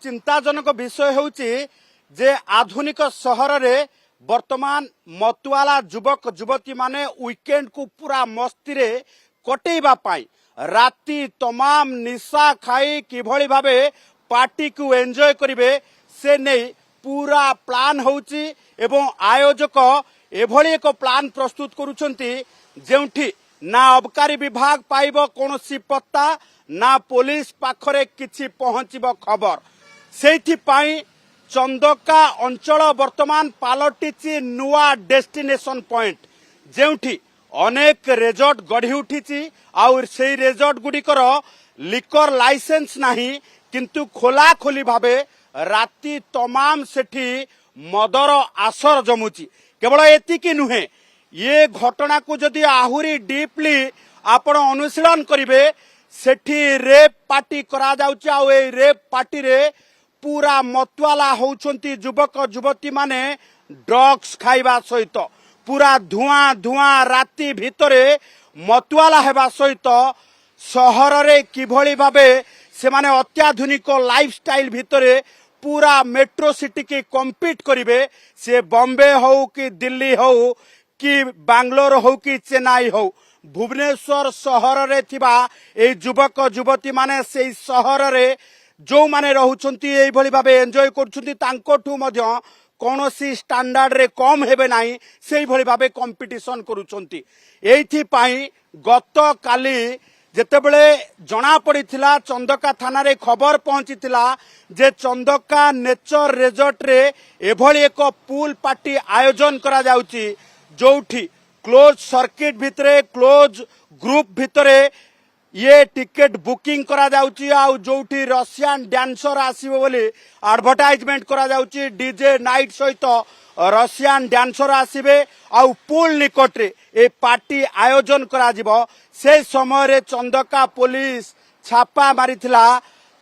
चिंताजनक विषय होउची जे आधुनिक सहर रे वर्तमान मतुआला युवक युवती माने वीकेंड को पूरा मस्ती रे कटेइबा पाई राति तमाम निशा खाई किभली भाबे पार्टी को एंजॉय करिवे से नहीं पूरा प्लान होउची एवं आयोजक एभली एक प्लान प्रस्तुत करूछंती जेउठी ना अबकारी विभाग पाइब कोनोसी पत्ता ना पुलिस पाखरे किछि पहुंचीब खबर सेइथिपाई चंदका अंचल वर्तमान पालटिची नुआ डेस्टिनेशन पॉइंट जेउठी अनेक रिजॉर्ट गढ़ी उठिची और से रिजॉर्ट गुड़िकर लिकर लाइसेंस नाही किंतु खोला खोली भाबे राति तमाम सेठी मदर आसर जमुची केवल एतिकी नुहे ये घटना को जदि आहुरी डीपली आपण अनुशीलन करिवे सेठी रेप पार्टी करा जाउची आ ए रेप पार्टी रे पूरा मतवाला होउछंती युवक युवती माने ड्रग्स खाइबा सहित पूरा धुआं धुआं राति भितरे मतवाला हेबा सहित सहर रे किभली भाबे से माने अत्याधुनिक लाइफस्टाइल भितरे पूरा मेट्रो सिटी की कम्पीट करिवे से बॉम्बे हो कि दिल्ली हो कि बांग्लोर हो कि चेन्नई हो भुवनेश्वर सहर रे थिबा ए युवक युवती माने से सहर रे जो माने रहुछंती एई भली भाबे एन्जॉय करछंती तांकोठु मध्य कोनोसी स्टैंडर्ड रे कम हेबे नाही सेई भली भाबे कंपटीशन करूछंती एइथि पाई गत काली जेतेबेले जना पड़िथिला चंदका थाना रे खबर पहुंचीथिला जे चंदका नेचर रिजॉर्ट रे एभली एक पूल पार्टी आयोजन करा जाउची जोठी क्लोज सर्किट भितरे क्लोज ग्रुप भितरे ये टिकेट बुकिंग करा जाउची आ जोठी रशियन डांसर आसीबो बोली एडवर्टाइजमेंट करा जाउची डीजे नाइट सहित रशियन डांसर आसीबे आ पूल निकट रे ए पार्टी आयोजन करा जिवो से समय रे चंदका पुलिस छापा मारिथिला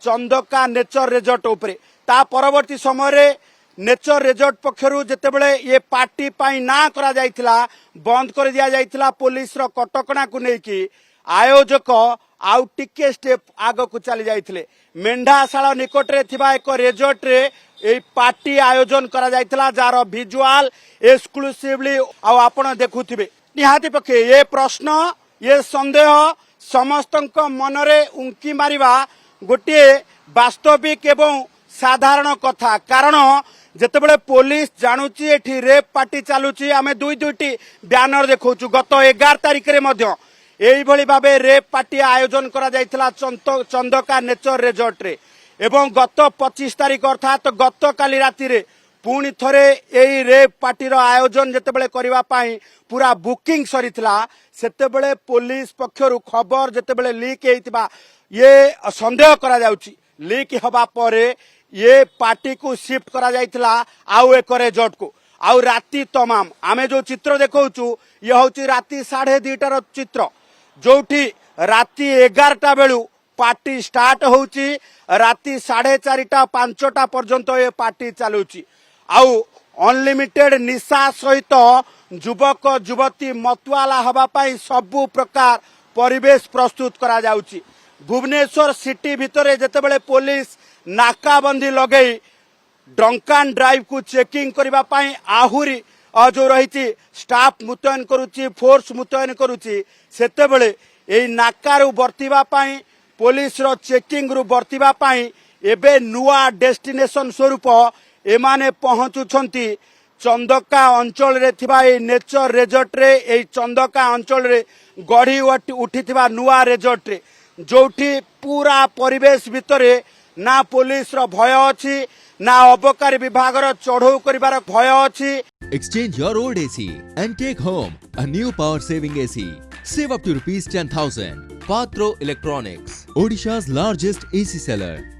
चंदका नेचर रिजॉर्ट उपरे ता परवर्ती समय रे नेचर रिजॉर्ट पक्षरु जेतेबेले ये पार्टी पाई ना करा जाइथिला बंद कर दिया जाइथिला पुलिस रो कटकणा को नेकी आयोजक आउ टिके स्टेप आग को चली जाइथिले मेंढाशाला निकट रे थिबा एक रिजॉर्ट रे ए पार्टी आयोजन करा जाइथिला जार विजुअल एक्सक्लूसिवली आ आपण देखुथिबे निहाती पखे ये प्रश्न ये संदेह समस्तक मनरे उंकी मारिबा गोटे वास्तविक एवं साधारण कथा कारण जेतेबेले पुलिस जानूची एठी रेप पार्टी चालूची आमे दुई दुईटी बैनर देखौछु गत 11 तारिख रे मध्य एई भली भाबे रेप पार्टी आयोजन करा जाइथिला चंदका नेचर रिजॉर्ट रे एवं गत 25 तारिख अर्थात गत काली राति रे पुणी थरे एई रेप पार्टी रो आयोजन जेतेबेले करिवा पाई पूरा बुकिंग सरीथिला सेतेबेले पुलिस पक्षरु खबर जेतेबेले लीक हेतिबा ये संदेह करा जाउची लीक हबा परे ये पार्टी को शिफ्ट करा जाइथिला आउ एक रिजॉर्ट को आउ राति तमाम आमे जो चित्र देखौछु ये होची राति 2:30 रो चित्र जोठी राति 11टा बेलू पार्टी स्टार्ट होउची राति 4:30 5टा पर्यंत ये पार्टी चालूची आउ अनलिमिटेड निशा सहित युवक युवती मतवाला हबा पाई सबु प्रकार परिवेश प्रस्तुत करा जाउची भुवनेश्वर सिटी भितरे जेतेबेले पुलिस नाकाबंदी लगई ड्रंकन ड्राइव को चेकिंग करबा पाई आहुरी जो रही स्टाफ मुतयन करुची फोर्स मुतयन करुची सेतेबेले एई नाकारु बर्तिबा पाई पुलिस रो चेकिंग रु बर्तिबा पाई एबे नुआ डेस्टिनेशन स्वरूप एमाने पहुंचुछंती चंदका अंचल रे थिबा ए नेचर रिजॉर्ट रे ए चंदका अंचल रे गढ़ी उठिथिबा नुआ रिजॉर्ट रे जोठी पूरा परिवेश भितरे ना पुलिस रो भय अछि ना अबकारी विभाग रो चढ़ौ करिवार भय अछि Exchange your old AC and take home a new power saving AC. Save up to rupees 10,000. Patro Electronics, Odisha's largest AC seller.